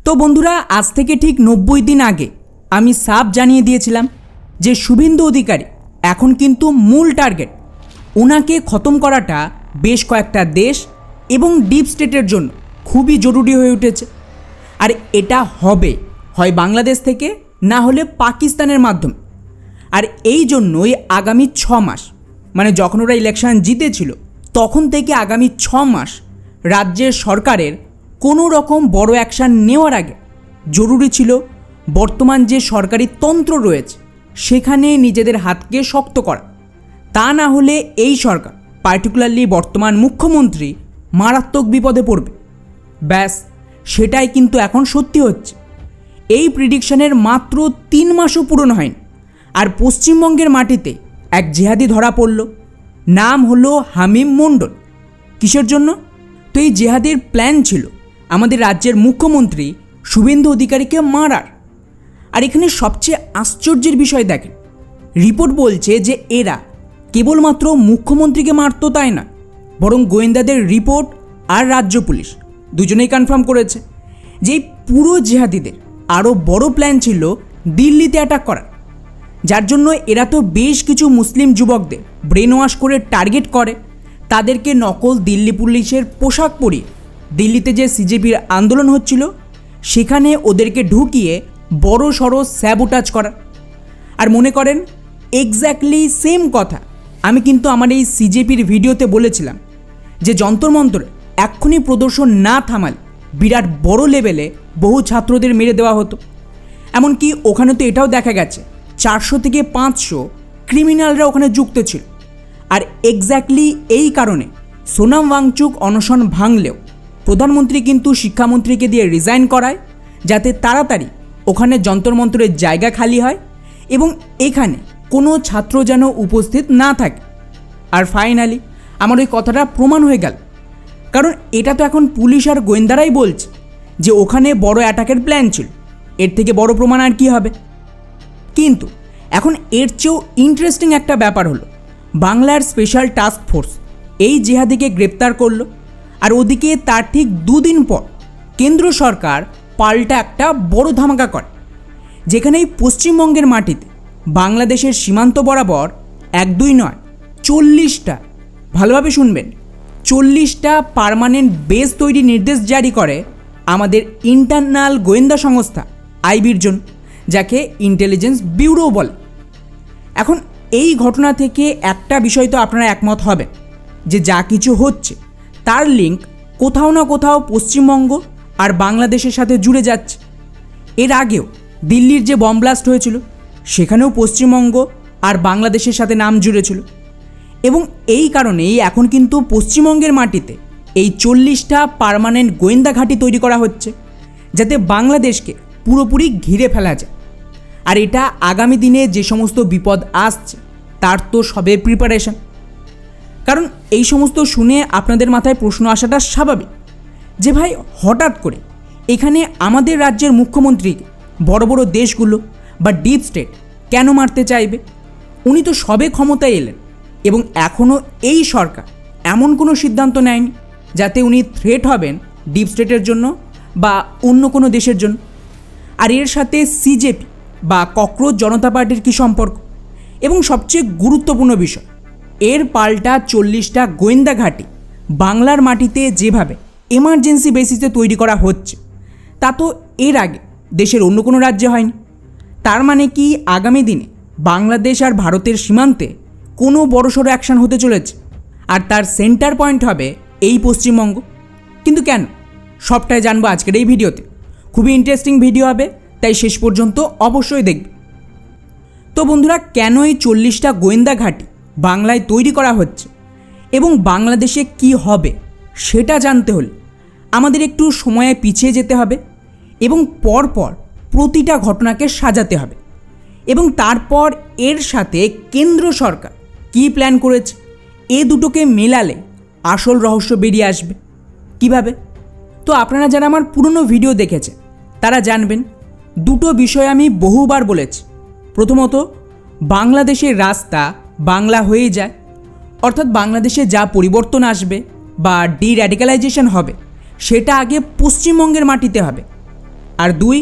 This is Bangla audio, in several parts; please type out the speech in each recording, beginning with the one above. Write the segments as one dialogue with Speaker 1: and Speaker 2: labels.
Speaker 1: তো বন্ধুরা, আজ থেকে ঠিক 90 দিন আগে আমি সাফ জানিয়ে দিয়েছিলাম যে শুভেন্দু অধিকারী এখন কিন্তু মূল টার্গেট। ওনাকে খতম করাটা বেশ কয়েকটা দেশ এবং ডিপ স্টেটের জন্য খুবই জরুরি হয়ে উঠেছে। আর এটা হবে হয় বাংলাদেশ থেকে, না হলে পাকিস্তানের মাধ্যমে। আর এই জন্যই আগামী 6 মাস, মানে যখন ওরা ইলেকশন জিতেছিল তখন থেকে আগামী 6 মাস রাজ্যের সরকারের কোনো রকম বড় অ্যাকশান নেওয়ার আগে জরুরি ছিল বর্তমান যে সরকারি তন্ত্র রয়েছে সেখানে নিজেদের হাতকে শক্ত করা। তা না হলে এই সরকার, পার্টিকুলারলি বর্তমান মুখ্যমন্ত্রী, মারাত্মক বিপদে পড়বে। ব্যাস, সেটাই কিন্তু এখন সত্যি হচ্ছে। এই প্রিডিকশনের মাত্র 3 মাসও পূরণ হয়নি, আর পশ্চিমবঙ্গের মাটিতে এক জেহাদি ধরা পড়ল। নাম হলো হামিম মণ্ডল। কিসের জন্য? তো এই জেহাদির প্ল্যান ছিল আমাদের রাজ্যের মুখ্যমন্ত্রী শুভেন্দু অধিকারীকে মারার। আর এখানে সবচেয়ে আশ্চর্যের বিষয় দেখেন, রিপোর্ট বলছে যে এরা কেবলমাত্র মুখ্যমন্ত্রীকে মারত তাই না, বরং গোয়েন্দাদের রিপোর্ট আর রাজ্য পুলিশ দুজনেই কনফার্ম করেছে যে এই পুরো জেহাদিদের আরও বড় প্ল্যান ছিল দিল্লিতে অ্যাটাক করার। যার জন্য এরা তো বেশ কিছু মুসলিম যুবকদের ব্রেন ওয়াশ করে টার্গেট করে, তাদেরকে নকল দিল্লি পুলিশের পোশাক পরিয়ে দিল্লিতে যে সিজেপির আন্দোলন হচ্ছিল সেখানে ওদেরকে ঢুকিয়ে বড় সড়ো স্যাবোটাজ করা। আর মনে করেন এক্স্যাক্টলি সেম কথা আমি কিন্তু আমার এই সিজেপির ভিডিওতে বলেছিলাম যে যন্তর মন্তরে এক্ষুনি প্রদর্শন না থামালে বিরাট বড় লেভেলে বহু ছাত্রদের মেরে দেওয়া হতো। এমনকি ওখানে তো এটাও দেখা গেছে 400 থেকে 500 ক্রিমিনালরা ওখানে যুক্ত ছিল। আর এক্স্যাক্টলি এই কারণে সোনাম ওয়াংচুক অনশন ভাঙলেও প্রধানমন্ত্রী কিন্তু শিক্ষামন্ত্রীকে দিয়ে রিজাইন করায়, যাতে তাড়াতাড়ি ওখানে যন্তর মন্তরের জায়গা খালি হয় এবং এখানে কোনো ছাত্র যেন উপস্থিত না থাকে। আর ফাইনালি আমার ওই কথাটা প্রমাণ হয়ে গেল, কারণ এটা তো এখন পুলিশ আর গোয়েন্দারাই বলছে যে ওখানে বড় অ্যাটাকের প্ল্যান ছিল। এর থেকে বড় প্রমাণ আর কি হবে? কিন্তু এখন এর চেয়েও ইন্টারেস্টিং একটা ব্যাপার হলো, বাংলার স্পেশাল টাস্ক ফোর্স এই জেহাদিকে গ্রেপ্তার করলো। আর ওদিকে তার ঠিক 2 দিন পর কেন্দ্র সরকার পাল্টা একটা বড় ধামাকা করে, যেখানে এই পশ্চিমবঙ্গের মাটিতে বাংলাদেশের সীমান্ত বরাবর 1-2 নয় 40টা, ভালোভাবে শুনবেন, 40টা পার্মানেন্ট বেস তৈরি নির্দেশ জারি করে আমাদের ইন্টারনাল গোয়েন্দা সংস্থা আইবির জন্য, যাকে ইন্টেলিজেন্স ব্যুরো বলে। এখন এই ঘটনা থেকে একটা বিষয় তো আপনারা একমত হবেন যে যা কিছু হচ্ছে তার লিঙ্ক কোথাও না কোথাও পশ্চিমবঙ্গ আর বাংলাদেশের সাথে জুড়ে যাচ্ছে। এর আগেও দিল্লির যে বম ব্লাস্ট হয়েছিল সেখানেও পশ্চিমবঙ্গ আর বাংলাদেশের সাথে নাম জুড়েছিল। এবং এই কারণেই এখন কিন্তু পশ্চিমবঙ্গের মাটিতে এই 40টা পার্মানেন্ট গোয়েন্দা ঘাঁটি তৈরি করা হচ্ছে, যাতে বাংলাদেশকে পুরোপুরি ঘিরে ফেলা যায়। আর এটা আগামী দিনে যে সমস্ত বিপদ আসছে তার তো সবে প্রিপারেশন। কারণ এই সমস্ত শুনে আপনাদের মাথায় প্রশ্ন আসাটা স্বাভাবিক যে ভাই, হঠাৎ করে এখানে আমাদের রাজ্যের মুখ্যমন্ত্রীকে বড় বড় দেশগুলো বা ডিপ স্টেট কেন মারতে চাইবে? উনি তো সবে ক্ষমতায় এলেন এবং এখনও এই সরকার এমন কোনো সিদ্ধান্ত নেয়নি যাতে উনি থ্রেট হবেন ডিপ স্টেটের জন্য বা অন্য কোনো দেশের জন্য। আর এর সাথে সিজেপি বা ককরোচ জনতা পার্টির কী সম্পর্ক? এবং সবচেয়ে গুরুত্বপূর্ণ বিষয়, এর পাল্টা 40টা গোয়েন্দা ঘাঁটি বাংলার মাটিতে যেভাবে এমার্জেন্সি বেসিসে তৈরি করা হচ্ছে তা তো এর আগে দেশের অন্য কোনো রাজ্যে হয়নি। তার মানে কি আগামী দিনে বাংলাদেশ আর ভারতের সীমান্তে কোনো বড়সড় অ্যাকশান হতে চলেছে, আর তার সেন্টার পয়েন্ট হবে এই পশ্চিমবঙ্গ। কিন্তু কেন? সবটাই জানবো আজকের এই ভিডিওতে। খুবই ইন্টারেস্টিং ভিডিও হবে, তাই শেষ পর্যন্ত অবশ্যই দেখবে। তো বন্ধুরা, কেন এই 40টা গোয়েন্দা ঘাঁটি বাংলায় তৈরি করা হচ্ছে এবং বাংলাদেশে কি হবে সেটা জানতে হলে আমাদের একটু সময়ে পিছিয়ে যেতে হবে এবং পরপর প্রতিটা ঘটনাকে সাজাতে হবে, এবং তারপর এর সাথে কেন্দ্র সরকার কী প্ল্যান করেছে এ দুটোকে মেলালে আসল রহস্য বেরিয়ে আসবে। কিভাবে? তো আপনারা যারা আমার পুরনো ভিডিও দেখেছে তারা জানবেন দুটো বিষয় আমি বহুবার বলেছি। প্রথমত, বাংলাদেশের রাস্তা বাংলা হয়ে যায়, অর্থাৎ বাংলাদেশে যা পরিবর্তন আসবে বা ডির্যাডিক্যালাইজেশন হবে সেটা আগে পশ্চিমবঙ্গের মাটিতে হবে। আর 2,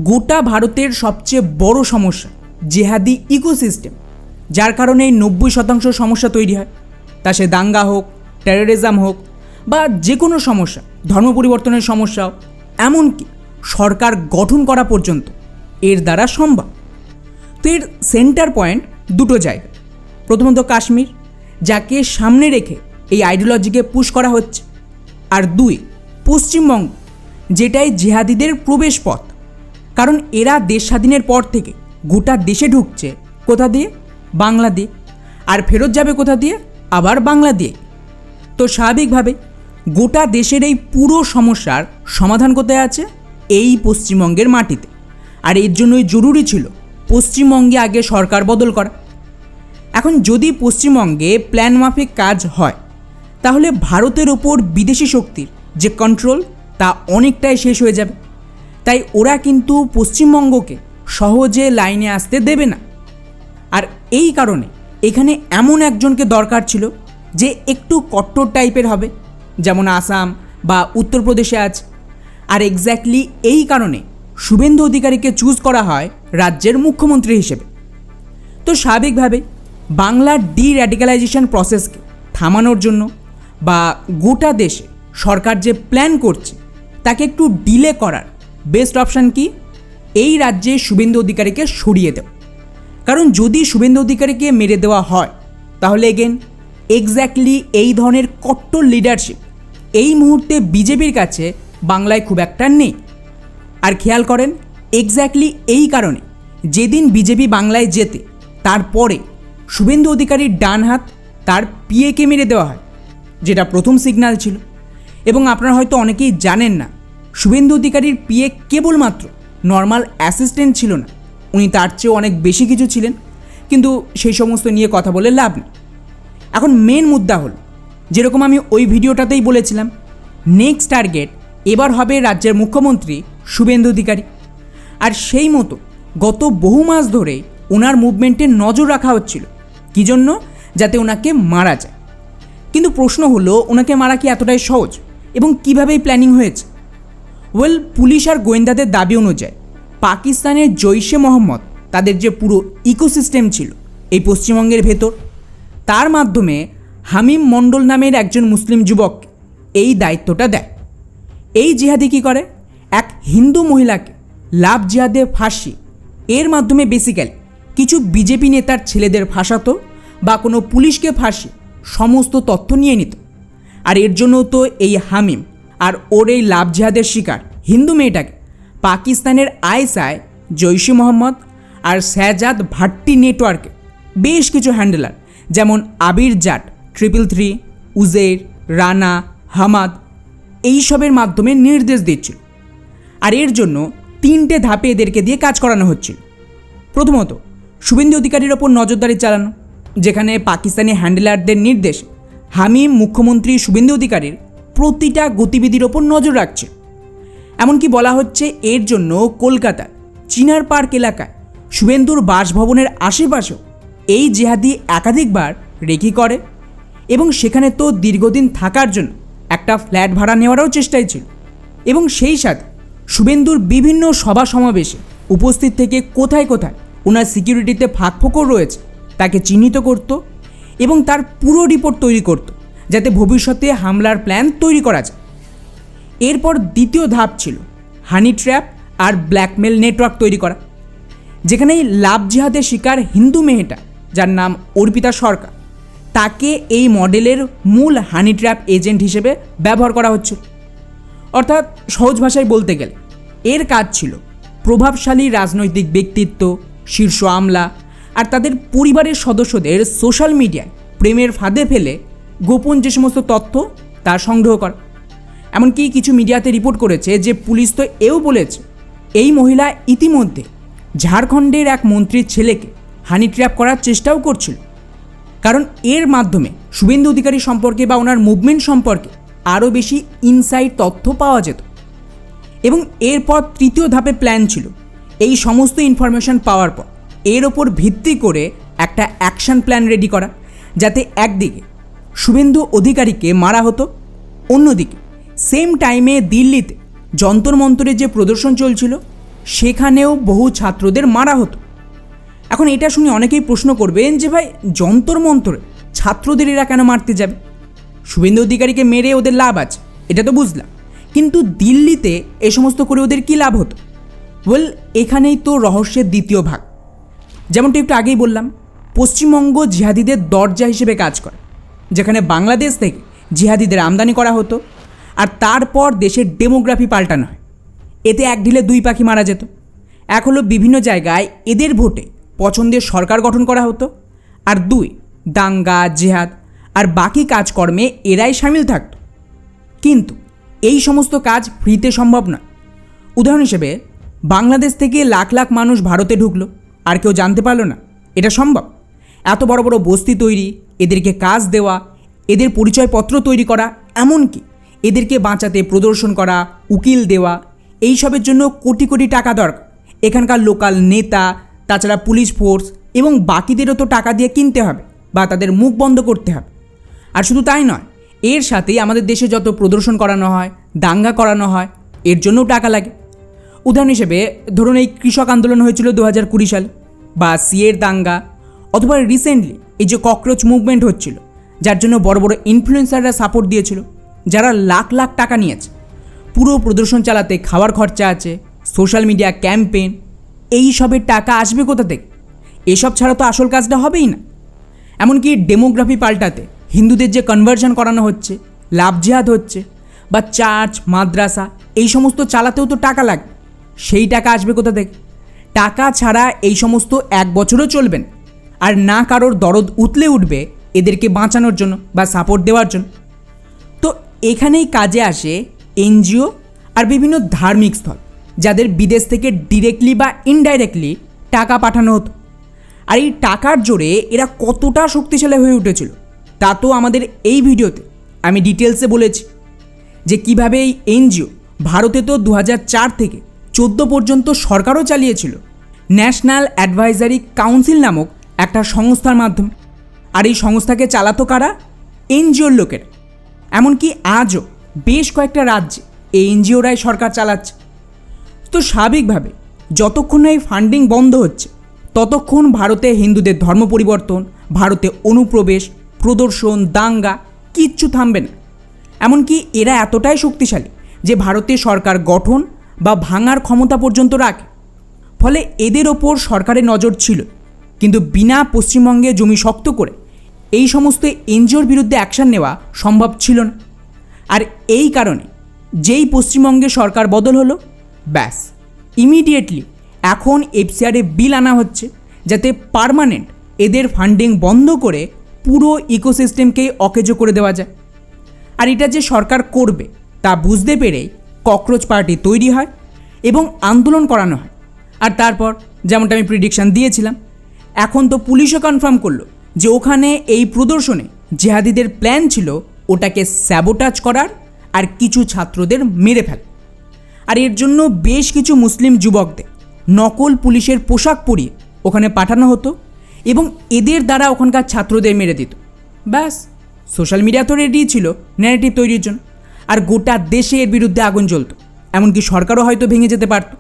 Speaker 1: গোটা ভারতের সবচেয়ে বড় সমস্যা জেহাদি ইকোসিস্টেম, যার কারণে 90% সমস্যা তৈরি হয়। তা সে দাঙ্গা হোক, টেরোরিজম হোক বা যে কোনো সমস্যা, ধর্ম পরিবর্তনের সমস্যাও, এমনকি সরকার গঠন করা পর্যন্ত এর দ্বারা সম্ভব। তো এর সেন্টার পয়েন্ট দুটো জায়গা। প্রথমত কাশ্মীর, যাকে সামনে রেখে এই আইডিওলজিকে পুশ করা হচ্ছে। আর 2, পশ্চিমবঙ্গ, যেটাই জেহাদিদের প্রবেশ পথ। কারণ এরা দেশ স্বাধীনের পর থেকে গোটা দেশে ঢুকছে কোথা দিয়ে? বাংলা দিয়ে। আর ফেরত যাবে কোথা দিয়ে? আবার বাংলা দিয়ে। তো স্বাভাবিকভাবে গোটা দেশের এই পুরো সমস্যার সমাধান কোথায় আছে? এই পশ্চিমবঙ্গের মাটিতে। আর এর জন্যই জরুরি ছিল পশ্চিমবঙ্গে আগে সরকার বদল করা। এখন যদি পশ্চিমবঙ্গে প্ল্যান মাফিক কাজ হয়, তাহলে ভারতের ওপর বিদেশি শক্তির যে কন্ট্রোল তা অনেকটাই শেষ হয়ে যাবে। তাই ওরা কিন্তু পশ্চিমবঙ্গকে সহজে লাইনে আসতে দেবে না। আর এই কারণে এখানে এমন একজনকে দরকার ছিল যে একটু কট্টর টাইপের হবে, যেমন আসাম বা উত্তরপ্রদেশে আছে। আর এক্স্যাক্টলি এই কারণে শুভেন্দু অধিকারীকে চুজ করা হয় রাজ্যের মুখ্যমন্ত্রী হিসেবে। তো স্বাভাবিকভাবে বাংলার ডির্যাডিক্যালাইজেশন প্রসেসকে থামানোর জন্য বা গোটা দেশে সরকার যে প্ল্যান করছে তাকে একটু ডিলে করার বেস্ট অপশান কি? এই রাজ্যে শুভেন্দু অধিকারীকে সরিয়ে দেওয়া। কারণ যদি শুভেন্দু অধিকারীকে মেরে দেওয়া হয়, তাহলে এগেন এক্স্যাক্টলি এই ধরনের কট্টর লিডারশিপ এই মুহূর্তে বিজেপির কাছে বাংলায় খুব একটা নেই। আর খেয়াল করেন, এক্স্যাক্টলি এই কারণে যেদিন বিজেপি বাংলায় যেতে তারপরে শুভেন্দু অধিকারীর ডান হাত তার পিএকে মেরে দেওয়া হয়, যেটা প্রথম সিগন্যাল ছিল। এবং আপনারা হয়তো অনেকেই জানেন না, শুভেন্দু অধিকারীর পিএ কেবলমাত্র নর্মাল অ্যাসিস্ট্যান্ট ছিল না, উনি তার চেয়েও অনেক বেশি কিছু ছিলেন। কিন্তু সেই সমস্ত নিয়ে কথা বলে লাভ নেই। এখন মেন মুদ্রা হল, যেরকম আমি ওই ভিডিওটাতেই বলেছিলাম, নেক্সট টার্গেট এবার হবে রাজ্যের মুখ্যমন্ত্রী শুভেন্দু অধিকারী। আর সেই মতো গত বহু মাস ধরেই ওনার মুভমেন্টে নজর রাখা হচ্ছিল। কী জন্য? যাতে ওনাকে মারা যায়। কিন্তু প্রশ্ন হলো, ওনাকে মারা কি এতটাই সহজ এবং কীভাবেই প্ল্যানিং হয়েছে? ওয়েল, পুলিশ আর গোয়েন্দাদের দাবি অনুযায়ী পাকিস্তানের জৈশে মহম্মদ তাদের যে পুরো ইকোসিস্টেম ছিল এই পশ্চিমবঙ্গের ভেতর, তার মাধ্যমে হামিম মণ্ডল নামের একজন মুসলিম যুবক এই দায়িত্বটা দেয়। এই জিহাদি কী করে? এক হিন্দু মহিলাকে লাভ জিহাদে ফাঁসি, এর মাধ্যমে বেসিক্যালি কিছু বিজেপি নেতার ছেলেদের ফাঁসাতো বা কোনো পুলিশকে ফাঁসি, সমস্ত তথ্য নিয়ে নিত। আর এর জন্য তো এই হামিম আর ওর এই লাভ জিহাদের শিকার হিন্দু মেয়েটাকে পাকিস্তানের আইএসআই, জৈশে মহম্মদ আর শেহজাদ ভাট্টি নেটওয়ার্কে বেশ কিছু হ্যান্ডেলার, যেমন আবির জাট, 333, উজের, রানা, হামাদ, এইসবের মাধ্যমে নির্দেশ দিচ্ছিল। আর এর জন্য 3টে ধাপে এদেরকে দিয়ে কাজ করানো হচ্ছিল। প্রথমত, শুভেন্দু অধিকারীর ওপর নজরদারি চালানো, যেখানে পাকিস্তানি হ্যান্ডেলারদের নির্দেশ হামিম মুখ্যমন্ত্রী শুভেন্দু অধিকারীর প্রতিটা গতিবিধির ওপর নজর রাখছে। এমনকি বলা হচ্ছে এর জন্য কলকাতার চিনার পার্ক এলাকায় শুভেন্দুর বাসভবনের আশেপাশেও এই জেহাদি একাধিকবার রেকি করে এবং সেখানে তো দীর্ঘদিন থাকার জন্য একটা ফ্ল্যাট ভাড়া নেওয়ারও চেষ্টাই ছিল। এবং সেই সাথে শুভেন্দুর বিভিন্ন সভা সমাবেশে উপস্থিত থেকে কোথায় কোথায় ওনার সিকিউরিটিতে ফাঁকফোকর রয়েছে তাকে চিহ্নিত করত এবং তার পুরো রিপোর্ট তৈরি করত, যাতে ভবিষ্যতে হামলার প্ল্যান তৈরি করা যায়। এরপর দ্বিতীয় ধাপ ছিল হানি ট্র্যাপ আর ব্ল্যাকমেল নেটওয়ার্ক তৈরি করা, যেখানে এই লাভ জিহাদের শিকার হিন্দু মেয়েটা, যার নাম অর্পিতা সরকার, তাকে এই মডেলের মূল হানি ট্র্যাপ এজেন্ট হিসেবে ব্যবহার করা হচ্ছিল। অর্থাৎ সহজ ভাষায় বলতে গেলে এর কাজ ছিল প্রভাবশালী রাজনৈতিক ব্যক্তিত্ব, শীর্ষ আমলা আর তাদের পরিবারের সদস্যদের সোশ্যাল মিডিয়ায় প্রেমের ফাঁদে ফেলে গোপন যে সমস্ত তথ্য তা সংগ্রহ করা। এমনকি কিছু মিডিয়াতে রিপোর্ট করেছে যে পুলিশ তো এও বলেছে এই মহিলা ইতিমধ্যে ঝাড়খণ্ডের এক মন্ত্রীর ছেলেকে হানি ট্র্যাপ করার চেষ্টাও করছিল। কারণ এর মাধ্যমে শুভেন্দু অধিকারী সম্পর্কে বা ওনার মুভমেন্ট সম্পর্কে আরও বেশি ইনসাইড তথ্য পাওয়া যেত। এবং এরপর তৃতীয় ধাপে প্ল্যান ছিল এই সমস্ত ইনফরমেশন পাওয়ার পর এর ওপর ভিত্তি করে একটা অ্যাকশন প্ল্যান রেডি করা, যাতে একদিকে শুভেন্দু অধিকারীকে মারা হতো, অন্যদিকে সেম টাইমে দিল্লিতে যন্তর মন্তরের যে প্রদর্শন চলছিল সেখানেও বহু ছাত্রদের মারা হতো। এখন এটা শুনে অনেকেই প্রশ্ন করবেন যে ভাই, যন্তর মন্তরে ছাত্রদের এরা কেন মারতে যাবে? শুভেন্দু অধিকারীকে মেরে ওদের লাভ আছে, এটা তো বুঝলাম, কিন্তু দিল্লিতে এ সমস্ত করে ওদের কী লাভ হতো? ওয়েল, এখানেই তো রহস্যের দ্বিতীয় ভাগ। যেমনটা একটু আগেই বললাম, পশ্চিমবঙ্গ জিহাদিদের দরজা হিসেবে কাজ করে, যেখানে বাংলাদেশ থেকে জিহাদিদের আমদানি করা হতো আর তারপর দেশের ডেমোগ্রাফি পাল্টানো হয়। এতে এক ঢিলে দুই পাখি মারা যেত। এক হলো বিভিন্ন জায়গায় এদের ভোটে পছন্দের সরকার গঠন করা হতো, আর দুই, দাঙ্গা জেহাদ আর বাকি কাজকর্মে এরাই সামিল থাকত। কিন্তু এই সমস্ত কাজ ফ্রিতে সম্ভব নয়। উদাহরণ হিসেবে, বাংলাদেশ থেকে লাখ লাখ মানুষ ভারতে ঢুকলো আর কেউ জানতে পারলো না, এটা সম্ভব? এত বড় বড় বস্তি তৈরি, এদেরকে কাজ দেওয়া, এদের পরিচয়পত্র তৈরি করা, এমনকি এদেরকে বাঁচাতে প্রদর্শন করা, উকিল দেওয়া, এইসবের জন্য কোটি কোটি টাকা দরকার। এখানকার লোকাল নেতা, তাছাড়া পুলিশ ফোর্স এবং বাকিদেরও তো টাকা দিয়ে কিনতে হবে বা তাদের মুখ বন্ধ করতে হবে। আর শুধু তাই নয়, এর সাথেই আমাদের দেশে যত প্রদর্শন করানো হয়, দাঙ্গা করানো হয়, এর জন্যও টাকা লাগে। উদাহরণ হিসেবে ধরুন, এই কৃষক আন্দোলন হয়েছিল 2020 সালে, বা সিএর দাঙ্গা, অথবা রিসেন্টলি এই যে ককরোচ মুভমেন্ট হচ্ছিল, যার জন্য বড় বড় ইনফ্লুয়েন্সাররা সাপোর্ট দিয়েছিল, যারা লাখ লাখ টাকা নিয়েছে। পুরো প্রদর্শন চালাতে খাওয়ার খরচা আছে, সোশ্যাল মিডিয়া ক্যাম্পেইন, এই সবের টাকা আসবে কোথা থেকে? এসব ছাড়া তো আসল কাজটা হবেই না। এমনকি ডেমোগ্রাফি পাল্টাতে হিন্দুদের যে কনভার্সন করানো হচ্ছে, লাভ জেহাদ হচ্ছে, বা চার্চ মাদ্রাসা, এই সমস্ত চালাতেও তো টাকা লাগবে। সেই টাকা আসবে কোথা থেকে? টাকা ছাড়া এই সমস্ত এক বছরও চলবে না। আর না কারোর দরদ উতলে উঠবে এদেরকে বাঁচানোর জন্য বা সাপোর্ট দেওয়ার জন্য। তো এখানেই কাজে আসে এনজিও আর বিভিন্ন ধার্মিক স্থল, যাদের বিদেশ থেকে ডিরেক্টলি বা ইনডাইরেক্টলি টাকা পাঠানো হতো। আর এই টাকার জোরে এরা কতটা শক্তিশালী হয়ে উঠেছিল তা তো আমাদের এই ভিডিওতে আমি ডিটেলসে বলেছি, যে কিভাবে এই এনজিও ভারতে তো 2004 থেকে 2014 পর্যন্ত সরকারও চালিয়েছিল ন্যাশনাল অ্যাডভাইজারি কাউন্সিল নামক একটা সংস্থার মাধ্যমে। আর এই সংস্থাকে চালাতো কারা? এনজিওর লোকেরা। এমনকি আজও বেশ কয়েকটা রাজ্যে এই এনজিওরাই সরকার চালাচ্ছে। তো স্বাভাবিকভাবে যতক্ষণ না এই ফান্ডিং বন্ধ হচ্ছে, ততক্ষণ ভারতে হিন্দুদের ধর্ম পরিবর্তন, ভারতে অনুপ্রবেশ, প্রদর্শন, দাঙ্গা কিচ্ছু থামবে না। এমনকি এরা এতটাই শক্তিশালী যে ভারতে সরকার গঠন বা ভাঙার ক্ষমতা পর্যন্ত রাখে। ফলে এদের ওপর সরকারের নজর ছিল, কিন্তু বিনা পশ্চিমবঙ্গে জমি শক্ত করে এই সমস্ত এনজিওর বিরুদ্ধে অ্যাকশান নেওয়া সম্ভব ছিল না। আর এই কারণে যেই পশ্চিমবঙ্গে সরকার বদল হলো, ব্যাস ইমিডিয়েটলি এখন এফসিআরে বিল আনা হচ্ছে, যাতে পার্মানেন্ট এদের ফান্ডিং বন্ধ করে পুরো ইকোসিস্টেমকেই অকেজো করে দেওয়া যায়। আর এটা যে সরকার করবে তা বুঝতে পেরেই ককরোচ পার্টি তৈরি হয় এবং আন্দোলন করানো হয়। আর তারপর যেমনটা আমি প্রিডিকশান দিয়েছিলাম, এখন তো পুলিশও কনফার্ম করলো যে ওখানে এই প্রদর্শনে জেহাদিদের প্ল্যান ছিল ওটাকে স্যাবোটাজ করার আর কিছু ছাত্রদের মেরে ফেলা। আর এর জন্য বেশ কিছু মুসলিম যুবকদের নকল পুলিশের পোশাক পরিয়ে ওখানে পাঠানো হতো এবং এদের দ্বারা ওখানকার ছাত্রদের মেরে দিত। ব্যাস, সোশ্যাল মিডিয়া তো রেডি ছিল ন্যারেটিভ তৈরির জন্য, আর গোটা দেশে এর বিরুদ্ধে আগুন জ্বলত। এমনকি সরকারও হয়তো ভেঙে যেতে পারত।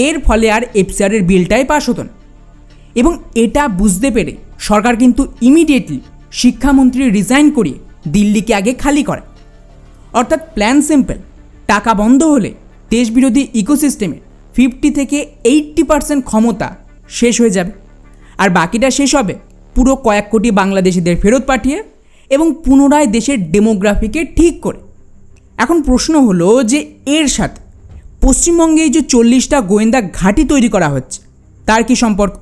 Speaker 1: এর ফলে আর এফসিআরের বিলটাই পাস হতো না। এবং এটা বুঝতে পেরে সরকার কিন্তু ইমিডিয়েটলি শিক্ষামন্ত্রী রিজাইন করিয়ে দিল্লিকে আগে খালি করে। অর্থাৎ প্ল্যান সিম্পল, টাকা বন্ধ হলে দেশবিরোধী ইকোসিস্টেমে 50 থেকে 80% ক্ষমতা শেষ হয়ে যাবে। আর বাকিটা শেষ হবে পুরো কয়েক কোটি বাংলাদেশিদের ফেরত পাঠিয়ে এবং পুনরায় দেশের ডেমোগ্রাফিকে ঠিক করে। এখন প্রশ্ন হলো যে এর সাথে পশ্চিমবঙ্গে এই যে 40টা গোয়েন্দা ঘাঁটি তৈরি করা হচ্ছে তার কি সম্পর্ক?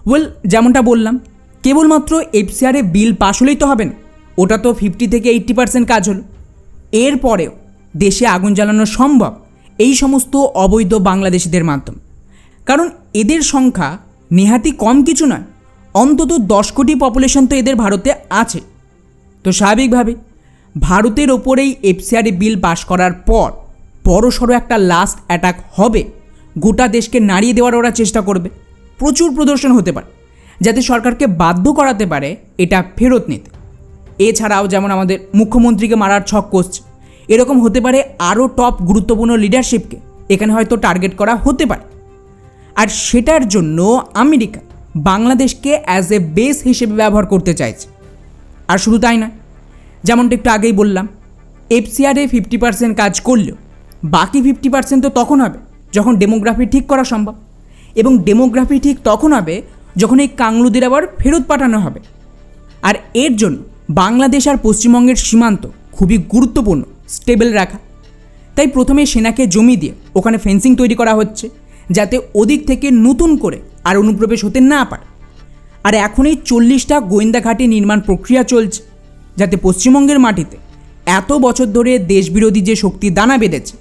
Speaker 1: ওয়েল, যেমনটা বললাম, কেবলমাত্র এফসিআরে বিল পাস হলেই তো হবে না, ওটা তো 50 থেকে 80% কাজ হলো। এরপরেও দেশে আগুন জ্বালানো সম্ভব এই সমস্ত অবৈধ বাংলাদেশিদের মাধ্যমে, কারণ এদের সংখ্যা নেহাতি কম কিছু নয়। অন্তত 10 কোটি পপুলেশন তো এদের ভারতে আছে। তো স্বাভাবিকভাবে ভারতের ওপরেই এফসিআরে বিল পাস করার পর বড়সড় একটা লাস্ট অ্যাটাক হবে। গোটা দেশকে নাড়িয়ে দেওয়ার ওরা চেষ্টা করবে। প্রচুর প্রদর্শন হতে পারে যাতে সরকারকে বাধ্য করাতে পারে এটা ফেরত নিতে। এছাড়াও যেমন আমাদের মুখ্যমন্ত্রীকে মারার ছক কষছে, এরকম হতে পারে আরও টপ গুরুত্বপূর্ণ লিডারশিপকে এখানে হয়তো টার্গেট করা হতে পারে। আর সেটার জন্য আমেরিকা বাংলাদেশকে অ্যাজ এ বেস হিসেবে ব্যবহার করতে চাইছে। আর শুধু তাই নয়, যেমনটা একটু আগেই বললাম, এফসিআরে 50% কাজ করলেও বাকি 50% তো তখন হবে যখন ডেমোগ্রাফি ঠিক করা সম্ভব, এবং ডেমোগ্রাফি ঠিক তখন হবে যখন এই কাংলুদের আবার ফেরত পাঠানো হবে। আর এর জন্য বাংলাদেশ আর পশ্চিমবঙ্গের সীমান্ত খুবই গুরুত্বপূর্ণ স্টেবল রাখা। তাই প্রথমে সেনাকে জমি দিয়ে ওখানে ফেন্সিং তৈরি করা হচ্ছে, যাতে ওদিক থেকে নতুন করে আর অনুপ্রবেশ হতে না পারে। আর এখন এই 40টা গোয়েন্দা ঘাঁটি নির্মাণ প্রক্রিয়া চলছে, যাতে পশ্চিমবঙ্গের মাটিতে এত বছর ধরে দেশবিরোধী যে শক্তি দানা বেঁধেছে,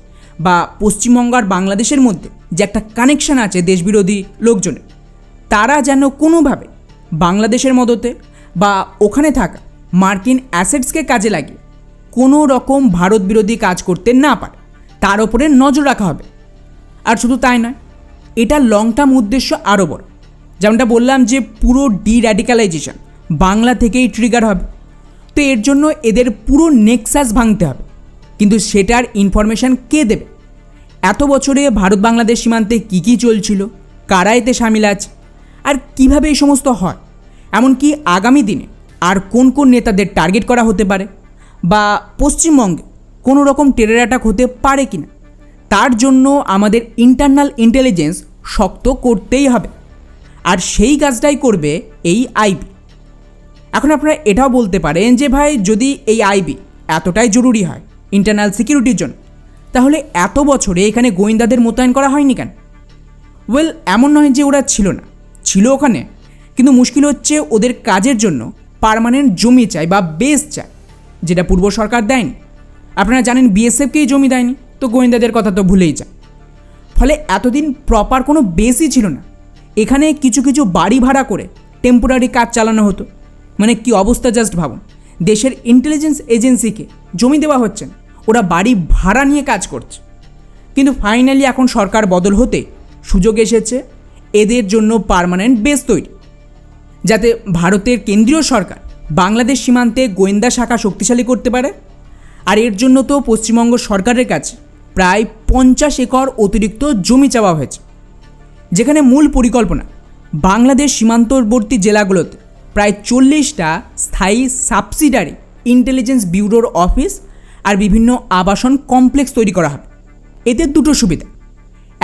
Speaker 1: বা পশ্চিমবঙ্গ আর বাংলাদেশের মধ্যে যে একটা কানেকশন আছে দেশবিরোধী লোকজনের, তারা যেন কোনোভাবে বাংলাদেশের মদতে বা ওখানে থাকা মার্কিন অ্যাসেটসকে কাজে লাগিয়ে কোনো রকম ভারত বিরোধী কাজ করতে না পারে, তার ওপরে নজর রাখা হবে। আর শুধু তাই নয়, এটা লং টার্ম উদ্দেশ্য আরও বড়। যেমনটা বললাম যে পুরো ডির্যাডিক্যালাইজেশন বাংলা থেকেই ট্রিগার হবে। তো এর জন্য এদের পুরো নেক্সাস ভাঙতে হবে, কিন্তু সেটার ইনফরমেশান কে দেবে? এত বছরে ভারত বাংলাদেশ সীমান্তে কী কী চলছিল, কারা এতে সামিল আছে, আর কিভাবে এই সমস্ত হয়, এমনকি আগামী দিনে আর কোন কোন নেতাদের টার্গেট করা হতে পারে, বা পশ্চিমবঙ্গে কোনো রকম টেরর অ্যাটাক হতে পারে কিনা, তার জন্য আমাদের ইন্টারনাল ইন্টেলিজেন্স শক্ত করতেই হবে। আর সেই কাজটাই করবে এই আইবি। এখন আপনারা এটাও বলতে পারেন যে ভাই, যদি এই আইবি এতটাই জরুরি হয় ইন্টারনাল সিকিউরিটির জন্য, তাহলে এত বছরে এখানে গোয়েন্দাদের মোতায়েন করা হয়নি কেন? ওয়েল, এমন নয় যে ওরা ছিল না, ছিল ওখানে, কিন্তু মুশকিল হচ্ছে ওদের কাজের জন্য পার্মানেন্ট জমি চাই বা বেস চাই, যেটা পূর্ব সরকার দেয়নি। আপনারা জানেন বিএসএফকেই জমি দেয়নি, তো গোয়েন্দাদের কথা তো ভুলেই যায়। ফলে এতদিন প্রপার কোনো বেসই ছিল না। এখানে কিছু কিছু বাড়ি ভাড়া করে টেম্পোরারি কাজ চালানো হতো। মানে কি অবস্থা জাস্ট ভাবুন, দেশের ইন্টেলিজেন্স এজেন্সিকে জমি দেওয়া হচ্ছে না, ওরা বাড়ি ভাড়া নিয়ে কাজ করছে। কিন্তু ফাইনালি এখন সরকার বদল হতে সুযোগ এসেছে এদের জন্য পার্মানেন্ট বেস তৈরি, যাতে ভারতের কেন্দ্রীয় সরকার বাংলাদেশ সীমান্তে গোয়েন্দা শাখা শক্তিশালী করতে পারে। আর এর জন্য তো পশ্চিমবঙ্গ সরকারের কাছে প্রায় 50 একর অতিরিক্ত জমি চাওয়া হয়েছে, যেখানে মূল পরিকল্পনা বাংলাদেশ সীমান্তবর্তী জেলাগুলোতে প্রায় 40টা স্থায়ী সাবসিডারি ইন্টেলিজেন্স ব্যুরোর অফিস আর বিভিন্ন আবাসন কমপ্লেক্স তৈরি করা হবে। এতে দুটো সুবিধা,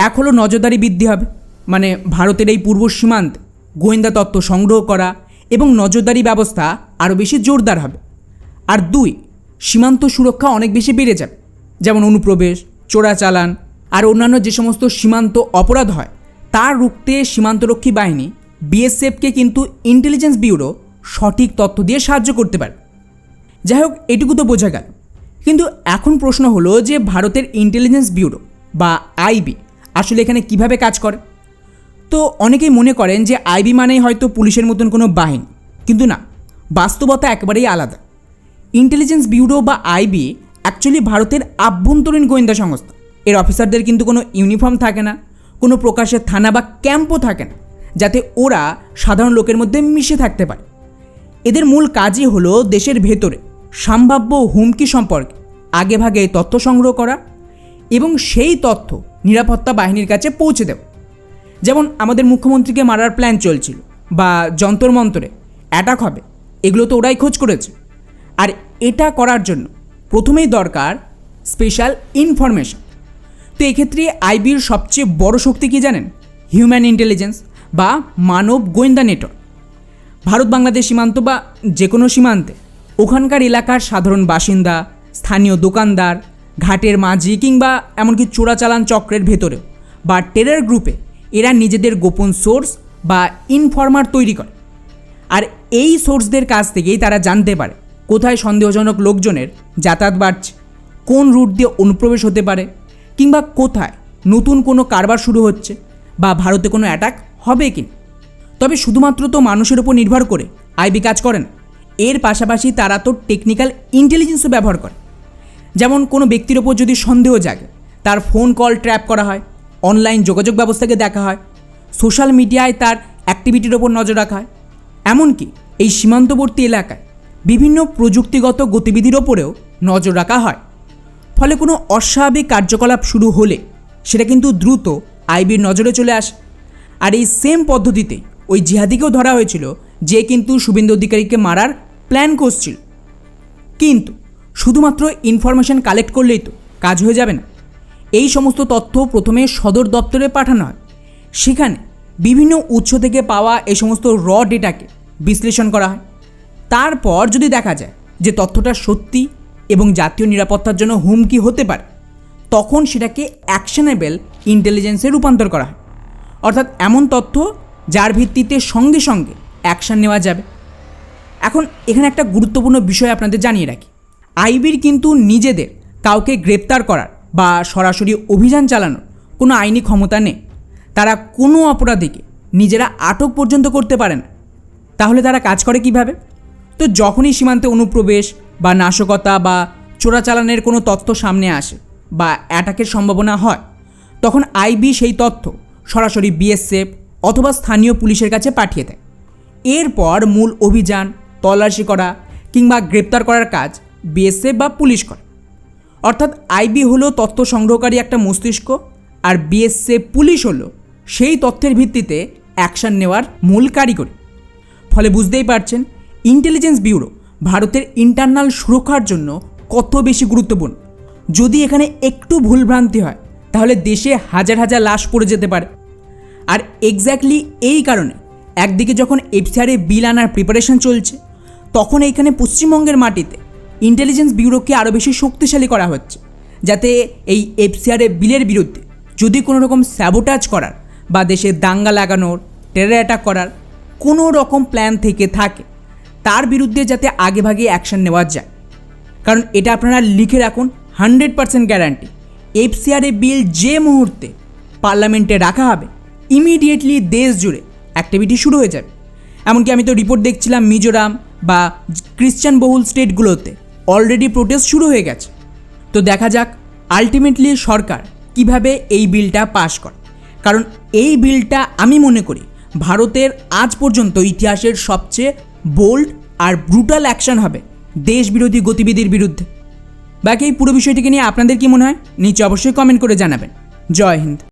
Speaker 1: এক হলো নজরদারি বৃদ্ধি হবে, মানে ভারতের এই পূর্ব সীমান্তে গোয়েন্দা তথ্য সংগ্রহ করা এবং নজরদারি ব্যবস্থা আরও বেশি জোরদার হবে। আর দুই, সীমান্ত সুরক্ষা অনেক বেশি বেড়ে যাবে, যেমন অনুপ্রবেশ, চোরাচালান আর অন্যান্য যে সমস্ত সীমান্ত অপরাধ হয় তার রুখতে সীমান্তরক্ষী বাহিনী বিএসএফকে কিন্তু ইন্টেলিজেন্স ব্যুরো সঠিক তথ্য দিয়ে সাহায্য করতে পারে। যাই হোক, এটুকু তো বোঝা গেল। কিন্তু এখন প্রশ্ন হলো যে ভারতের ইন্টেলিজেন্স ব্যুরো বা আইবি আসলে এখানে কিভাবে কাজ করে? তো অনেকেই মনে করেন যে আইবি মানেই হয়তো পুলিশের মতন কোনো বাহিনী, কিন্তু না, বাস্তবতা একেবারেই আলাদা। ইন্টেলিজেন্স ব্যুরো বা আইবি অ্যাকচুয়ালি ভারতের আভ্যন্তরীণ গোয়েন্দা সংস্থা। এর অফিসারদের কিন্তু কোনো ইউনিফর্ম থাকে না, কোনো প্রকাশের থানা বা ক্যাম্পও থাকে না, যাতে ওরা সাধারণ লোকের মধ্যে মিশে থাকতে পারে। এদের মূল কাজই হলো দেশের ভেতরে সম্ভাব্য হুমকি সম্পর্কে আগেভাগে তথ্য সংগ্রহ করা এবং সেই তথ্য নিরাপত্তা বাহিনীর কাছে পৌঁছে দেওয়া। যেমন আমাদের মুখ্যমন্ত্রীকে মারার প্ল্যান চলছিল বা যন্তর মন্তরে অ্যাটাক হবে, এগুলো তো ওরাই খোঁজ করেছে। আর এটা করার জন্য প্রথমেই দরকার স্পেশাল ইনফরমেশন। তো এক্ষেত্রে আইবির সবচেয়ে বড় শক্তি কী জানেন? হিউম্যান ইন্টেলিজেন্স বা মানব গোয়েন্দা নেটওয়ার্ক। ভারত বাংলাদেশ সীমান্ত বা যে কোনো সীমান্তে ওখানকার এলাকার সাধারণ বাসিন্দা, স্থানীয় দোকানদার, ঘাটের মাঝি কিংবা এমনকি চোরাচালান চক্রের ভেতরেও বা টেরর গ্রুপে এরা নিজেদের গোপন সোর্স বা ইনফরমার তৈরি করে। আর এই সোর্সদের কাছ থেকেই তারা জানতে পারে কোথায় সন্দেহজনক লোকজনের যাতায়াত বাড়ছে, কোন রুট দিয়ে অনুপ্রবেশ হতে পারে, কিংবা কোথায় নতুন কোনো কারবার শুরু হচ্ছে বা ভারতে কোনো অ্যাটাক হবে কিনা। তবে শুধুমাত্র তো মানুষের উপর নির্ভর করে আইবি কাজ করে না, এর পাশাপাশি তারা তো টেকনিক্যাল ইন্টেলিজেন্সও ব্যবহার করে। যেমন কোনো ব্যক্তির ওপর যদি সন্দেহ জাগে, তার ফোন কল ট্র্যাপ করা হয়, অনলাইন যোগাযোগ ব্যবস্থাকে দেখা হয়, সোশ্যাল মিডিয়ায় তার অ্যাক্টিভিটির ওপর নজর রাখা হয়, এমনকি এই সীমান্তবর্তী এলাকায় বিভিন্ন প্রযুক্তিগত গতিবিধির ওপরেও নজর রাখা হয়। ফলে কোনো অস্বাভাবিক কার্যকলাপ শুরু হলে সেটা কিন্তু দ্রুত আইবির নজরে চলে আসে। আর এই সেম পদ্ধতিতে ওই জিহাদিকেও ধরা হয়েছিল, যে কিন্তু শুভেন্দু অধিকারীকে মারার প্ল্যান করছিল। কিন্তু শুধুমাত্র ইনফরমেশন কালেক্ট করলেই তো কাজ হয়ে যাবে না। এই সমস্ত তথ্য প্রথমে সদর দপ্তরে পাঠানো হয়, সেখানে বিভিন্ন উৎস থেকে পাওয়া এই সমস্ত র ডেটাকে বিশ্লেষণ করা হয়। তারপর যদি দেখা যায় যে তথ্যটা সত্যি এবং জাতীয় নিরাপত্তার জন্য হুমকি হতে পারে, তখন সেটাকে অ্যাকশনেবল ইন্টেলিজেন্সে রূপান্তর করা হয়। অর্থাৎ এমন তথ্য যার ভিত্তিতে সঙ্গে সঙ্গে অ্যাকশন নেওয়া যাবে। এখন এখানে একটা গুরুত্বপূর্ণ বিষয় আপনাদের জানিয়ে রাখি, আইবির কিন্তু নিজেদের কাউকে গ্রেপ্তার করার বা সরাসরি অভিযান চালানোর কোনো আইনি ক্ষমতা নেই। তারা কোনো অপরাধীকে নিজেরা আটক পর্যন্ত করতে পারে না। তাহলে তারা কাজ করে কিভাবে? তো যখনই সীমান্তে অনুপ্রবেশ বা নাশকতা বা চোরাচালানের কোনো তথ্য সামনে আসে বা অ্যাটাকের সম্ভাবনা হয়, তখন আইবি সেই তথ্য সরাসরি বিএসএফ অথবা স্থানীয় পুলিশের কাছে পাঠিয়ে দেয়। এরপর মূল অভিযান, তল্লাশি করা কিংবা গ্রেপ্তার করার কাজ বিএসএফ বা পুলিশ করে। অর্থাৎ আইবি হলো তথ্য সংগ্রহকারী একটা মস্তিষ্ক, আর বিএসএফ পুলিশ হলো সেই তথ্যের ভিত্তিতে অ্যাকশন নেওয়ার মূল কারিগরি। ফলে বুঝতেই পারছেন ইন্টেলিজেন্স ব্যুরো ভারতের ইন্টারনাল সুরক্ষার জন্য কত বেশি গুরুত্বপূর্ণ। যদি এখানে একটু ভুলভ্রান্তি হয় তাহলে দেশে হাজার হাজার লাশ পড়ে যেতে পারে। আর এক্স্যাক্টলি এই কারণে একদিকে যখন এফসিআরে বিল আনার প্রিপারেশন চলছে, তখন এইখানে পশ্চিমবঙ্গের মাটিতে ইন্টেলিজেন্স ব্যুরোকে আরও বেশি শক্তিশালী করা হচ্ছে, যাতে এই এফসিআরে বিলের বিরুদ্ধে যদি কোনো রকম স্যাবোটাজ করার বা দেশে দাঙ্গা লাগানোর, টেরর অ্যাটাক করার কোনো রকম প্ল্যান থেকে থাকে, তার বিরুদ্ধে যাতে আগেভাগে অ্যাকশন নেওয়া যায়। কারণ এটা আপনারা লিখে রাখুন, 100% গ্যারান্টি, এফসিআরে বিল যে মুহূর্তে পার্লামেন্টে রাখা হবে, ইমিডিয়েটলি দেশ জুড়ে অ্যাক্টিভিটি শুরু হয়ে যাবে। এমনকি আমি তো রিপোর্ট দেখছিলাম মিজোরাম বা ক্রিশ্চান বহুল স্টেটগুলোতে অলরেডি প্রোটেস্ট শুরু হয়ে গেছে। তো দেখা যাক আলটিমেটলি সরকার কিভাবে এই বিলটা পাশ করে। কারণ এই বিলটা আমি মনে করি ভারতের আজ পর্যন্ত ইতিহাসের সবচেয়ে বোল্ড আর ব্রুটাল অ্যাকশন হবে দেশবিরোধী গতিবিধির বিরুদ্ধে। বাকি এই পুরো বিষয়টিকে নিয়ে আপনাদের কি মনে হয় নিচে অবশ্যই কমেন্ট করে জানাবেন। জয় হিন্দ।